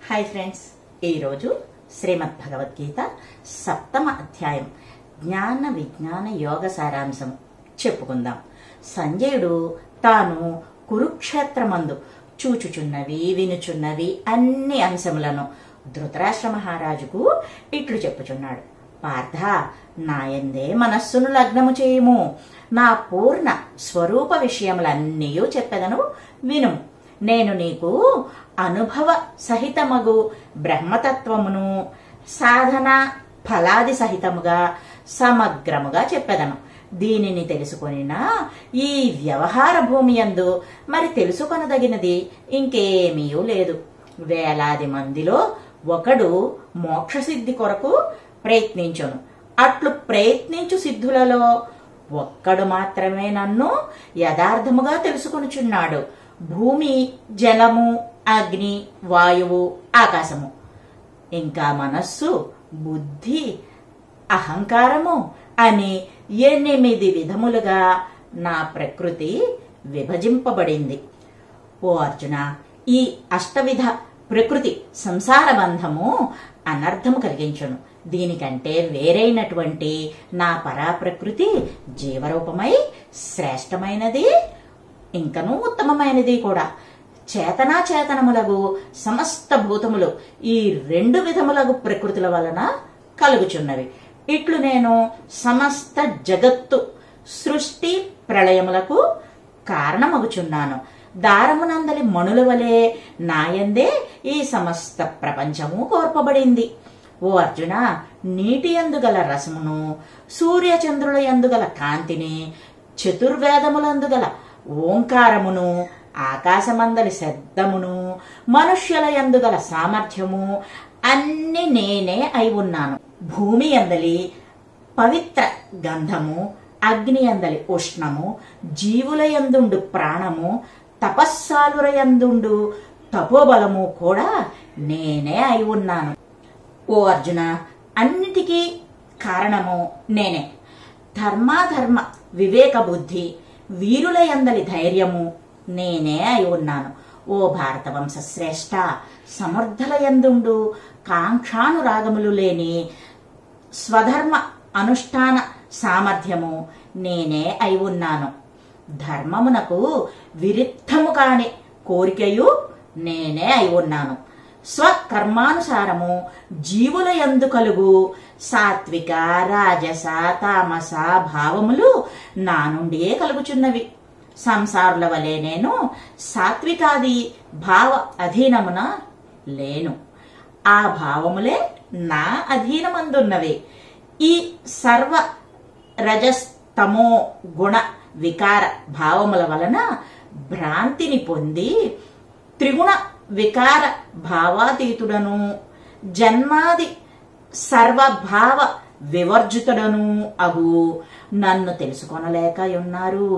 Hi friends, ఈరోజు శ్రీమద్ భగవద్గీత 7వ అధ్యాయం జ్ఞాన విజ్ఞాన యోగ సారాంశం చెప్పుకుందాం. సంజయుడు తాను కురుక్షేత్రమందు చూచుచున్నవి వినుచున్నవి అన్ని అంశములను ధృతరాష్ట్ర మహారాజుకు ఇట్లు చెప్పుచున్నాడు. పార్థ, నాయందే మనస్సును లగ్నము చేయుము. నా పూర్ణ స్వరూప విషయములన్నీ చెప్పెదను, వినుము. నేను నీకు అనుభవ సహితమగు బ్రహ్మతత్వమును సాధన ఫలాది సహితముగా సమగ్రముగా చెప్పెదను. దీనిని తెలుసుకొనినా ఈ వ్యవహార భూమి యందు మరి తెలుసుకొనదగినది ఇంకేమీ లేదు. వేలాది మందిలో ఒకడు మోక్షసిద్ధి కొరకు ప్రయత్నించును. అట్లు ప్రయత్నించు సిద్ధులలో ఒక్కడు మాత్రమే నన్ను యథార్థముగా తెలుసుకొనుచున్నాడు. భూమి, జలము, అగ్ని, వాయువు, ఆకాశము, ఇంకా మనస్సు, బుద్ధి, అహంకారము అని 8 విధములుగా నా ప్రకృతి విభజింపబడింది. ఓ అర్జున, ఈ అష్టవిధ ప్రకృతి సంసార బంధము అనర్థము కలిగించును. దీనికంటే వేరైనటువంటి నా పరాప్రకృతి జీవరూపమై శ్రేష్టమైనది, ఇంకనూ ఉత్తమమైనది కూడా. చేతనాచేతనములగు సమస్త భూతములు ఈ 2 విధములగు ప్రకృతుల వలన కలుగుచున్నవి. ఇట్లు నేను సమస్త జగత్తు సృష్టి ప్రళయములకు కారణమగుచున్నాను. దారమునందలి మణుల వలె నాయందే ఈ సమస్త ప్రపంచము కోర్పబడింది. ఓ అర్జున, నీటి యందు గల రసమును, సూర్యచంద్రుల యందు గల కాంతిని, చతుర్వేదములందు గల ఓంకారమును, ఆకాశమందలి శబ్దమును, మనుష్యుల యందు గల సామర్థ్యము అన్ని నేనే అయి ఉన్నాను. భూమి యందలి పవిత్ర గంధము, అగ్ని యందలి ఉష్ణము, జీవుల యందుండు ప్రాణము, తపస్సాలుర యందుండు తపోబలము కూడా నేనే అయి ఉన్నాను. ఓ అర్జున, అన్నిటికీ కారణము నేనే. ధర్మాధర్మ వివేక బుద్ధి, వీరుల యందలి ధైర్యము నేనే అయి ఉన్నాను. ఓ భారతవంశ శ్రేష్ఠ, సమర్థుల యందుండు కాంక్షానురాగములు లేని స్వధర్మ అనుష్ఠాన సామర్థ్యము నేనే అయి ఉన్నాను. ధర్మమునకు విరుద్ధము కాని కోరికయు నేనే అయి ఉన్నాను. స్వకర్మానుసారము జీవుల యందు కలుగు సాత్విక, రాజస, తామస భావములు నా నుండియే కలుగుచున్నవి. సంసారుల వలె నేను సాత్వికాది భావ అధీనమున లేను. ఆ భావములే నా అధీనమందున్నవి. ఈ సర్వ రజస్తమో గుణ వికార భావముల వలన భ్రాంతిని పొంది త్రిగుణ వికార భావాతీతుడను, జన్మాది సర్వభావ వివర్జితుడను అగు నన్ను తెలుసుకొనలేక ఉన్నారు.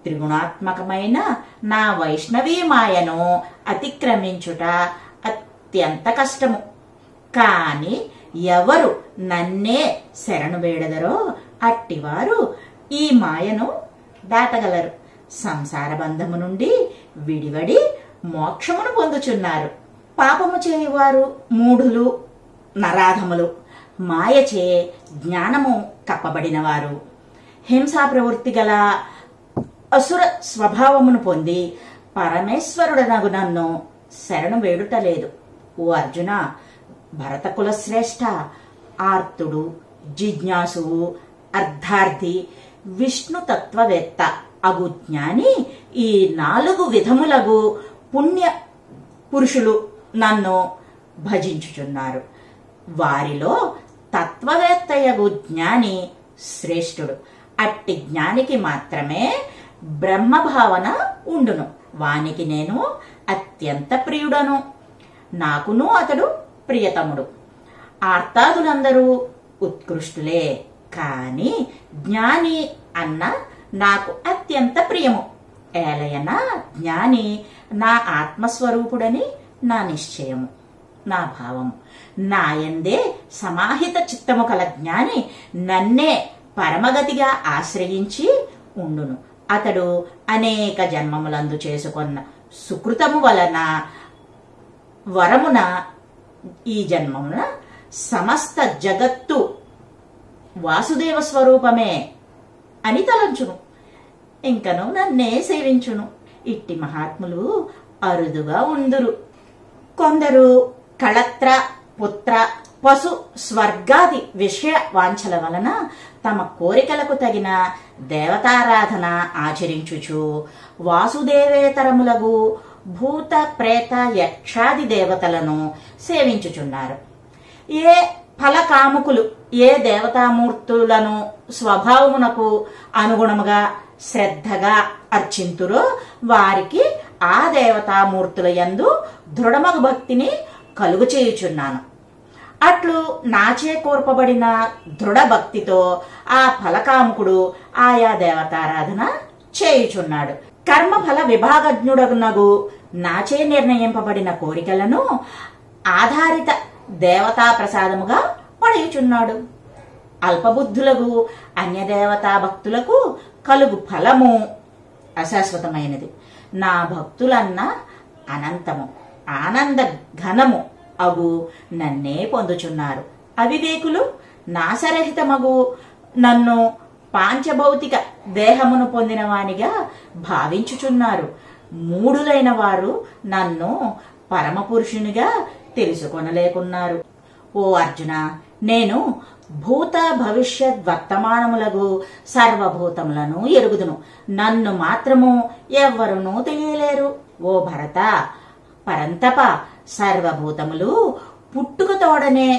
త్రిగుణాత్మకమైన నా వైష్ణవీ మాయను అతిక్రమించుట అత్యంత కష్టము. కాని ఎవరు నన్నే శరణు వేడదరో అట్టివారు ఈ మాయను దాటగలరు. సంసార బంధము నుండి విడివడి మోక్షమును పొందుచున్నారు. పాపము చేయువారు మూఢులు, నరాధములు, మాయచే జ్ఞానము కప్పబడినవారు, హింసా ప్రవృత్తి గల అసుర స్వభావమును పొంది పరమేశ్వరుడనగు నన్ను శరణు వేడుటలేదు. ఓ అర్జున, భరతకుల శ్రేష్ఠ, ఆర్తుడు, జిజ్ఞాసువు, అర్ధార్థి, విష్ణుతత్వవేత్త అగు జ్ఞాని ఈ 4 విధములగు పుణ్య పురుషులు నన్ను భజించుచున్నారు. వారిలో తత్వవేత్తయగు జ్ఞాని శ్రేష్ఠుడు. అట్టి జ్ఞానికి మాత్రమే బ్రహ్మభావన ఉండును. వానికి నేను అత్యంత ప్రియుడను. నాకును అతడు ప్రియతముడు. ఆర్తాదులందరూ ఉత్కృష్టులే, కాని జ్ఞాని అన్న నాకు అత్యంత ప్రియము. ఏలయన జ్ఞాని నా ఆత్మస్వరూపుడని నా నిశ్చయము, నా భావము. నాయందే సమాహిత చిత్తము కల జ్ఞాని నన్నే పరమగతిగా ఆశ్రయించి ఉండును. అతడు అనేక జన్మములందు చేసుకొన్న సుకృతము వలన వరమున ఈ జన్మమున సమస్త జగత్తు వాసుదేవ స్వరూపమే అని తలంచును. ఇంకను నన్నే సేవించును. ఇట్టి మహాత్ములు అరుదుగా ఉందురు. కొందరు కళత్ర, పుత్ర, పశు, స్వర్గాది విషయ వాంఛల వలన తమ కోరికలకు తగిన దేవతారాధన ఆచరించుచు వాసుదేవేతరములగు భూత, ప్రేత, యక్షాది దేవతలను సేవించుచున్నారు. ఏ ఫలకాముకులు ఏ దేవతామూర్తులను స్వభావమునకు అనుగుణముగా శ్రద్ధగా అర్చింతురో వారికి ఆ దేవతామూర్తుల యందు దృఢమగు భక్తిని కలుగు చేయుచున్నాను. అట్లు నాచే కోర్పబడిన దృఢ భక్తితో ఆ ఫలకాముకుడు ఆయా దేవతారాధన చేయుచున్నాడు. కర్మఫల విభాగజ్ఞుడగునగు నాచే నిర్ణయింపబడిన కోరికలను ఆధారిత దేవతా ప్రసాదముగా పడేయుచున్నాడు. అల్పబుద్ధులకు అన్యదేవతా భక్తులకు కలుగు ఫలము అశాశ్వతమైనది. నా భక్తులన్న అనంతము ఆనంద ఘనము అగు నన్నే పొందుచున్నారు. అవివేకులు నాశరహితమగు నన్ను పాంచభౌతిక దేహమును పొందిన వానిగా భావించుచున్నారు. మూఢులైన వారు నన్ను పరమపురుషునిగా తెలుసుకొనలేకున్నారు. ఓ అర్జున, నేను భూత భవిష్యత్ వర్తమానములకు సర్వభూతములను ఎరుగుదును. నన్ను మాత్రము ఎవ్వరునూ తెలియలేరు. ఓ భరత, పరంతప, సర్వభూతములు పుట్టుకతోడనే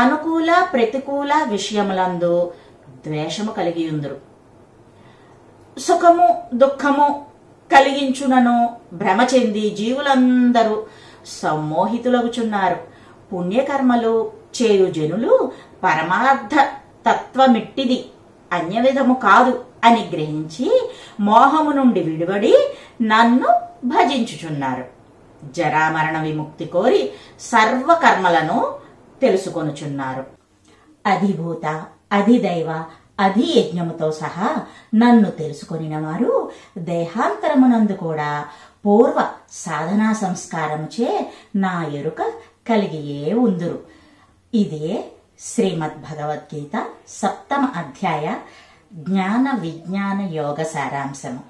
అనుకూల ప్రతికూల విషయములందు ద్వేషము కలిగియుందురు. సుఖము దుఃఖము కలిగించునను భ్రమ చెంది జీవులందరూ సమ్మోహితులగుచున్నారు. పుణ్యకర్మలు చేయు జనులు పరమార్థ తత్వమిట్టిది అన్య విధము కాదు అని గ్రహించి మోహము నుండి విడివడి నన్ను భజించుచున్నారు. జరామరణ విముక్తి కోరి సర్వకర్మలను తెలుసుకొనుచున్నారు. అధిభూత, అధిదైవ, అధియజ్ఞముతో సహా నన్ను తెలుసుకొనిన వారు దేహాంతరమునందు కూడా పూర్వ సాధనా సంస్కారముచే నా ఎరుక కలిగియే ఉందురు. ఇదే శ్రీమద్ భగవద్గీత 7వ అధ్యాయ జ్ఞాన విజ్ఞాన యోగ సారాంశము.